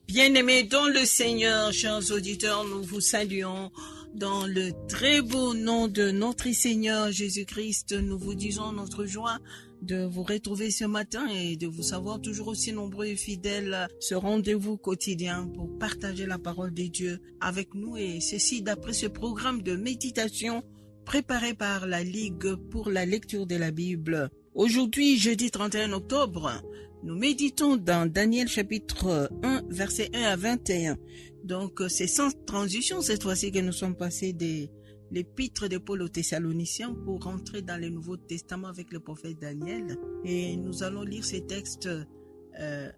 Bien-aimés dans le Seigneur, chers auditeurs, nous vous saluons dans le très beau nom de notre Seigneur Jésus-Christ. Nous vous disons notre joie de vous retrouver ce matin et de vous savoir toujours aussi nombreux et fidèles à ce rendez-vous quotidien pour partager la parole de Dieu avec nous, et ceci d'après ce programme de méditation préparé par la Ligue pour la lecture de la Bible. Aujourd'hui, jeudi 31 octobre, nous méditons dans Daniel chapitre 1, versets 1 à 21. Donc, c'est sans transition cette fois-ci que nous sommes passés de l'épître de Paul aux Thessaloniciens pour rentrer dans le Nouveau Testament avec le prophète Daniel. Et nous allons lire ces textes,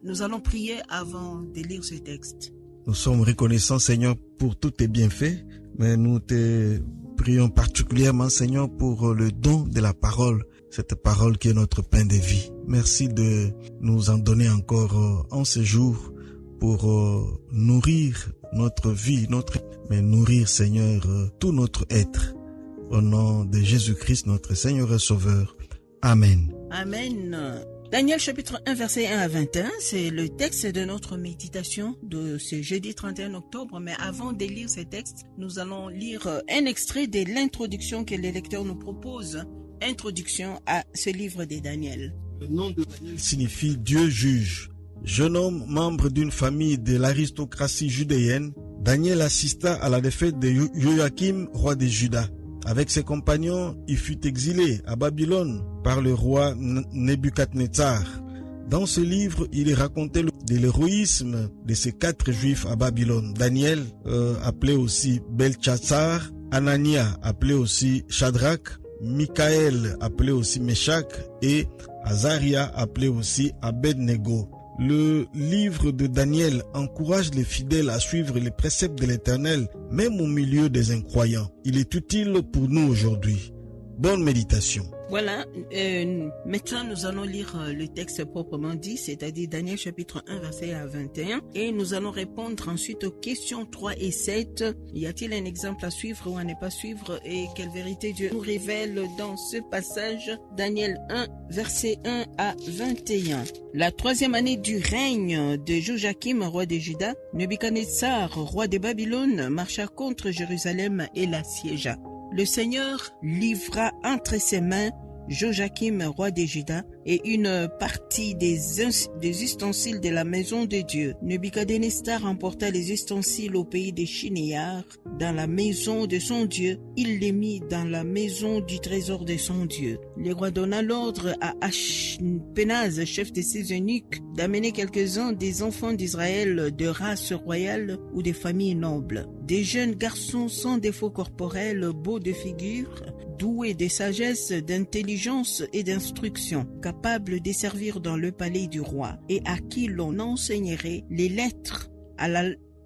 nous allons prier avant de lire ce texte. Nous sommes reconnaissants, Seigneur, pour tous tes bienfaits, mais nous te prions particulièrement, Seigneur, pour le don de la parole, cette parole qui est notre pain de vie. Merci de nous en donner encore en ce jour pour nourrir notre vie, mais nourrir, Seigneur, tout notre être. Au nom de Jésus-Christ, notre Seigneur et Sauveur. Amen. Amen. Daniel chapitre 1, verset 1 à 21, c'est le texte de notre méditation de ce jeudi 31 octobre. Mais avant de lire ce texte, nous allons lire un extrait de l'introduction que le lecteur nous propose. Introduction à ce livre de Daniel. Le nom de Daniel signifie Dieu juge. Jeune homme, membre d'une famille de l'aristocratie judéenne, Daniel assista à la défaite de Joachim, roi de Juda. Avec ses compagnons, il fut exilé à Babylone par le roi Nebuchadnezzar. Dans ce livre, il est raconté de l'héroïsme de ces 4 juifs à Babylone. Daniel, appelé aussi Belchassar, Anania, appelé aussi Shadrach, Michaël, appelé aussi Meshach, et Azaria, appelé aussi Abednego. Le livre de Daniel encourage les fidèles à suivre les préceptes de l'Éternel, même au milieu des incroyants. Il est utile pour nous aujourd'hui. Bonne méditation. Voilà, maintenant nous allons lire le texte proprement dit, c'est-à-dire Daniel chapitre 1 verset 21, et nous allons répondre ensuite aux questions 3 et 7. Y a-t-il un exemple à suivre ou à ne pas suivre, et quelle vérité Dieu nous révèle dans ce passage? Daniel 1 verset 1 à 21. La 3e année du règne de Joachim, roi de Juda, Nebuchadnezzar, roi de Babylone, marcha contre Jérusalem et l'assiégea. Le Seigneur livra entre ses mains Joachim, roi de Juda, et une partie des ustensiles de la maison de Dieu. Nebuchadnezzar emporta les ustensiles au pays des Chinéars, dans la maison de son Dieu. Il les mit dans la maison du trésor de son Dieu. Le roi donna l'ordre à Ashpenaz, chef de ses eunuques, d'amener quelques-uns des enfants d'Israël de race royale ou de familles nobles. Des jeunes garçons sans défaut corporel, beaux de figure, doués de sagesse, d'intelligence et d'instruction, capables de servir dans le palais du roi, et à qui l'on enseignerait les lettres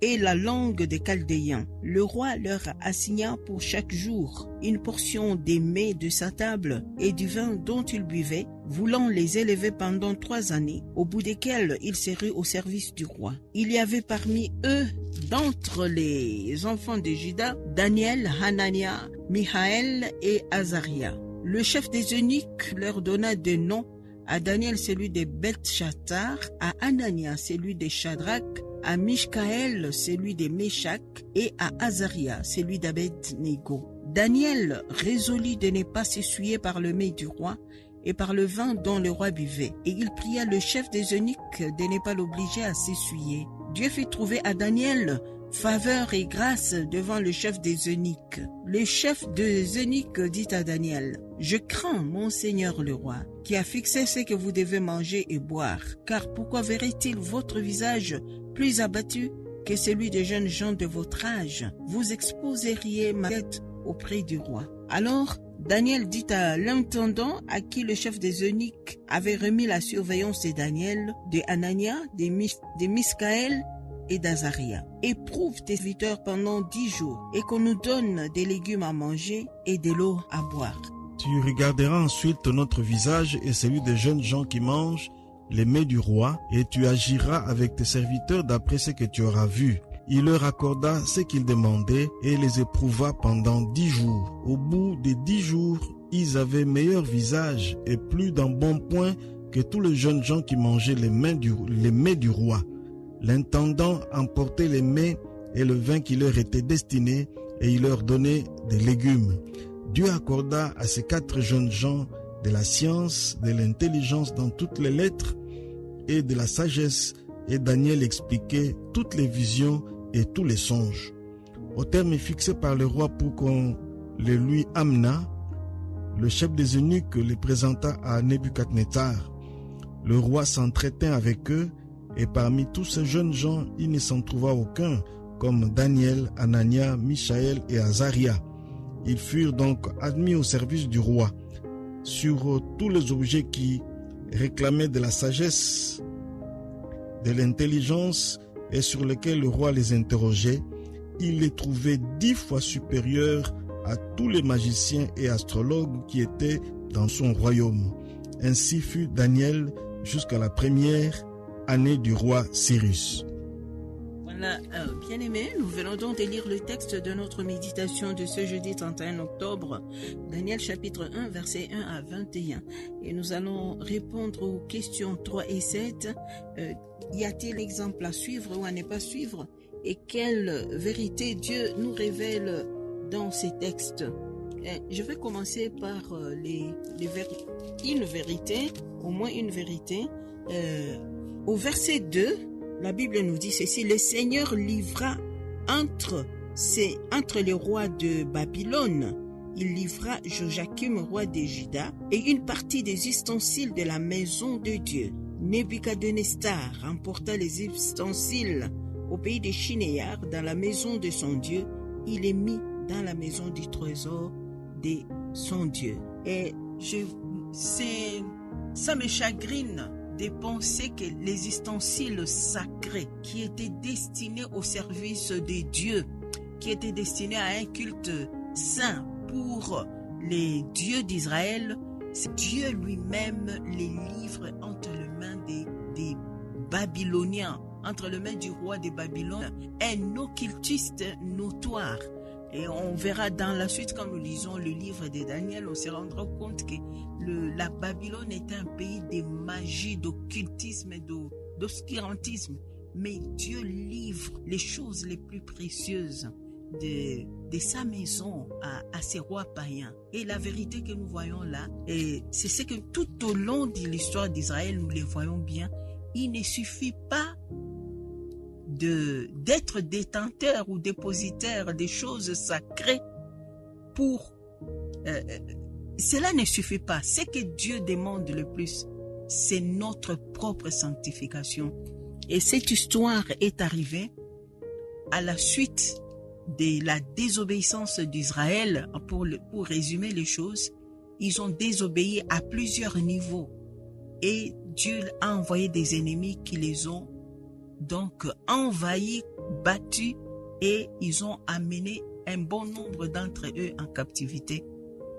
et la langue des Chaldéens. Le roi leur assigna pour chaque jour une portion des mets de sa table et du vin dont ils buvaient, voulant les élever pendant 3 années, au bout desquelles ils seraient au service du roi. Il y avait parmi eux, d'entre les enfants de Juda, Daniel, Hanania, Michaël et Azaria. Le chef des eunuques leur donna des noms: à Daniel celui de Belchassar, à Anania celui de Shadrach, à Michaël celui de Meshach, et à Azaria celui d'Abednego. Daniel résolut de ne pas s'essuyer par le mets du roi et par le vin dont le roi buvait, et il pria le chef des eunuques de ne pas l'obliger à s'essuyer. Dieu fit trouver à Daniel faveur et grâce devant le chef des eunuques. Le chef des eunuques dit à Daniel: je crains mon seigneur le roi, qui a fixé ce que vous devez manger et boire. Car pourquoi verrait-il votre visage plus abattu que celui des jeunes gens de votre âge? Vous exposeriez ma tête auprès du roi. Alors Daniel dit à l'intendant, à qui le chef des eunuques avait remis la surveillance de Daniel, de Anania, de Michaël et d'Azaria: éprouve tes serviteurs pendant 10 jours, et qu'on nous donne des légumes à manger et de l'eau à boire. Tu regarderas ensuite notre visage et celui des jeunes gens qui mangent les mets du roi, et tu agiras avec tes serviteurs d'après ce que tu auras vu. Il leur accorda ce qu'ils demandaient et les éprouva pendant 10 jours. Au bout des 10 jours, ils avaient meilleur visage et plus d'embonpoint que tous les jeunes gens qui mangeaient les mets du roi, l'intendant emportait les mets et le vin qui leur était destiné, et il leur donnait des légumes. Dieu accorda à ces 4 jeunes gens de la science, de l'intelligence dans toutes les lettres et de la sagesse, et Daniel expliquait toutes les visions et tous les songes. Au terme fixé par le roi pour qu'on le lui amena, le chef des eunuques les présenta à Nebuchadnezzar. Le roi s'entretint avec eux, et parmi tous ces jeunes gens, il ne s'en trouva aucun, comme Daniel, Anania, Michaël et Azaria. Ils furent donc admis au service du roi. Sur tous les objets qui réclamaient de la sagesse, de l'intelligence, et sur lesquels le roi les interrogeait, il les trouvait 10 fois supérieurs à tous les magiciens et astrologues qui étaient dans son royaume. Ainsi fut Daniel jusqu'à la première année du roi Cyrus. Voilà, bien-aimés, nous venons donc de lire le texte de notre méditation de ce jeudi 31 octobre, Daniel chapitre 1, versets 1 à 21. Et nous allons répondre aux questions 3 et 7. Y a-t-il exemple à suivre ou à ne pas suivre? Et quelle vérité Dieu nous révèle dans ces textes? Je vais commencer par une vérité, au moins une vérité. Au verset 2, la Bible nous dit ceci: le Seigneur livra entre les rois de Babylone, il livra Joachim, roi de Juda, et une partie des ustensiles de la maison de Dieu. Nebuchadnezzar emporta les ustensiles au pays de Shinéar, dans la maison de son Dieu. Il est mis dans la maison du trésor de son Dieu. Et ça me chagrine de penser que les ustensiles sacrés qui étaient destinés au service de Dieu, qui étaient destinés à un culte saint pour les dieux d'Israël, Dieu lui-même les livre entre les mains des Babyloniens, entre les mains du roi de Babylone, un occultiste notoire. Et on verra dans la suite, quand nous lisons le livre de Daniel, on se rendra compte que la Babylone est un pays de magie, d'occultisme et d'obscurantisme. Mais Dieu livre les choses les plus précieuses de sa maison à ces rois païens. Et la vérité que nous voyons là, c'est ce que tout au long de l'histoire d'Israël, nous les voyons bien, il ne suffit pas d'être détenteur ou dépositaire des choses sacrées pour... cela ne suffit pas. Ce que Dieu demande le plus, c'est notre propre sanctification. Et cette histoire est arrivée à la suite de la désobéissance d'Israël. Pour résumer les choses, ils ont désobéi à plusieurs niveaux. Et Dieu a envoyé des ennemis qui les ont donc envahis, battus, et ils ont amené un bon nombre d'entre eux en captivité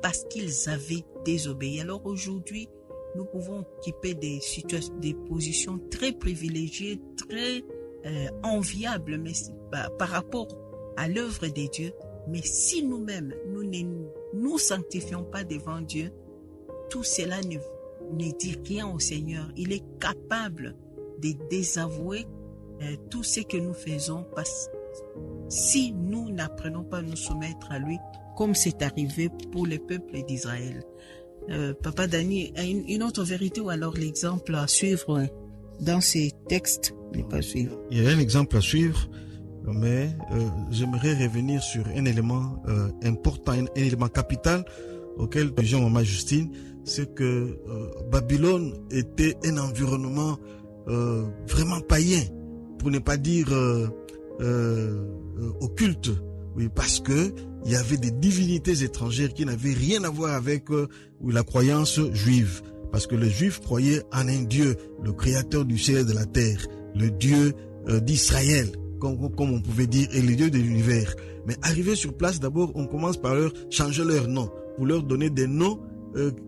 parce qu'ils avaient désobéi. Alors aujourd'hui, nous pouvons occuper des positions très privilégiées, très enviables, mais par rapport à l'œuvre de Dieu. Mais si nous-mêmes, nous ne nous sanctifions pas devant Dieu, tout cela ne dit rien au Seigneur. Il est capable de désavouer tout ce que nous faisons, parce si nous n'apprenons pas à nous soumettre à lui, comme c'est arrivé pour le peuple d'Israël. Papa Dani, une autre vérité ou alors l'exemple à suivre dans ces textes n'est pas suivre? Il y a un exemple à suivre, mais j'aimerais revenir sur un élément important, un élément capital auquel disons Maman Justine, c'est que Babylone était un environnement vraiment païen, pour ne pas dire occulte, oui, parce que il y avait des divinités étrangères qui n'avaient rien à voir avec la croyance juive, parce que les Juifs croyaient en un Dieu, le créateur du ciel et de la terre, le Dieu d'Israël, comme on pouvait dire, et le Dieu de l'univers. Mais arrivé sur place, d'abord, on commence par leur changer leur nom, pour leur donner des noms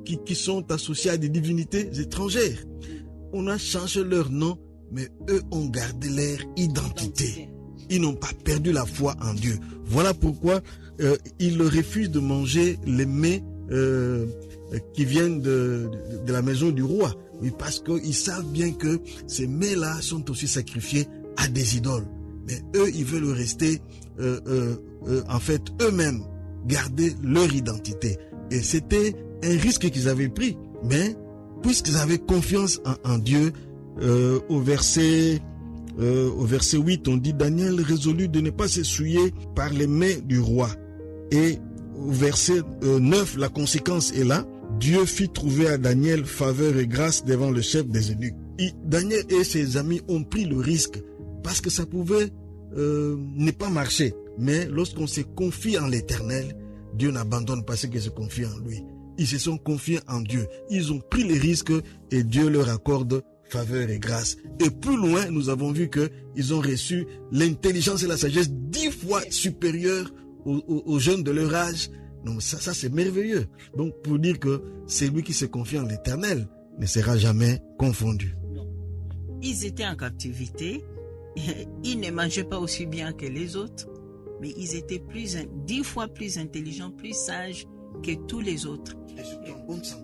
qui sont associés à des divinités étrangères. On a changé leur nom, mais eux ont gardé leur identité. Ils n'ont pas perdu la foi en Dieu. Voilà pourquoi ils refusent de manger les mets qui viennent de la maison du roi. Oui, parce qu'ils savent bien que ces mets-là sont aussi sacrifiés à des idoles. Mais eux, ils veulent rester, en fait, eux-mêmes, garder leur identité. Et c'était un risque qu'ils avaient pris. Mais, puisqu'ils avaient confiance en Dieu, au verset 8, on dit, Daniel résolut de ne pas s'essuyer par les mains du roi. Et au verset 9, la conséquence est là. Dieu fit trouver à Daniel faveur et grâce devant le chef des eunuques. Daniel et ses amis ont pris le risque parce que ça pouvait ne pas marcher. Mais lorsqu'on se confie en l'Éternel, Dieu n'abandonne pas ceux qui se confient en lui. Ils se sont confiés en Dieu. Ils ont pris les risques et Dieu leur accorde faveur et grâce. Et plus loin, nous avons vu qu'ils ont reçu l'intelligence et la sagesse 10 fois supérieures aux jeunes de leur âge. Donc ça c'est merveilleux. Donc pour dire que celui qui se confie en l'Éternel ne sera jamais confondu. Ils étaient en captivité, ils ne mangeaient pas aussi bien que les autres, mais ils étaient 10 fois plus intelligents, plus sages que tous les autres.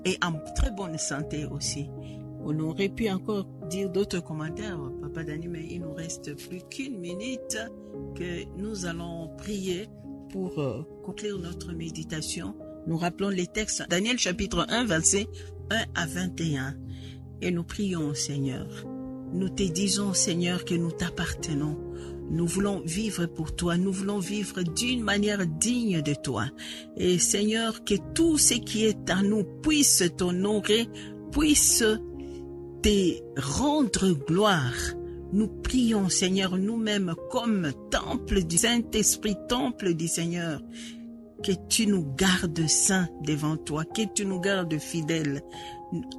Et en très bonne santé aussi. On aurait pu encore dire d'autres commentaires, Papa Dani, mais il nous reste plus qu'une minute que nous allons prier pour conclure notre méditation. Nous rappelons les textes. Daniel chapitre 1, versets 1 à 21. Et nous prions, Seigneur. Nous te disons, Seigneur, que nous t'appartenons. Nous voulons vivre pour toi. Nous voulons vivre d'une manière digne de toi. Et Seigneur, que tout ce qui est en nous puisse t'honorer, puisse te rendre gloire. Nous prions, Seigneur, nous-mêmes comme temple du Saint-Esprit, temple du Seigneur, que tu nous gardes saints devant toi, que tu nous gardes fidèles.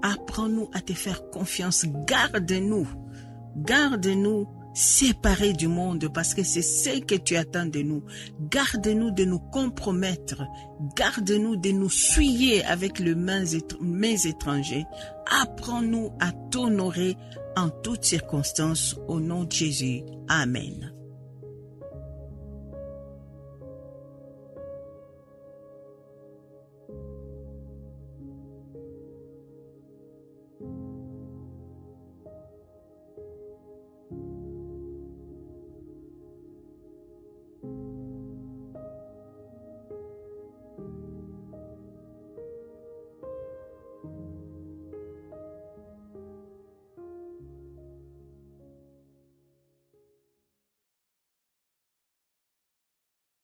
Apprends-nous à te faire confiance. Garde-nous séparés du monde parce que c'est ce que tu attends de nous. Garde-nous de nous compromettre. Garde-nous de nous souiller avec les mains étrangers. Apprends-nous à t'honorer en toutes circonstances au nom de Jésus. Amen.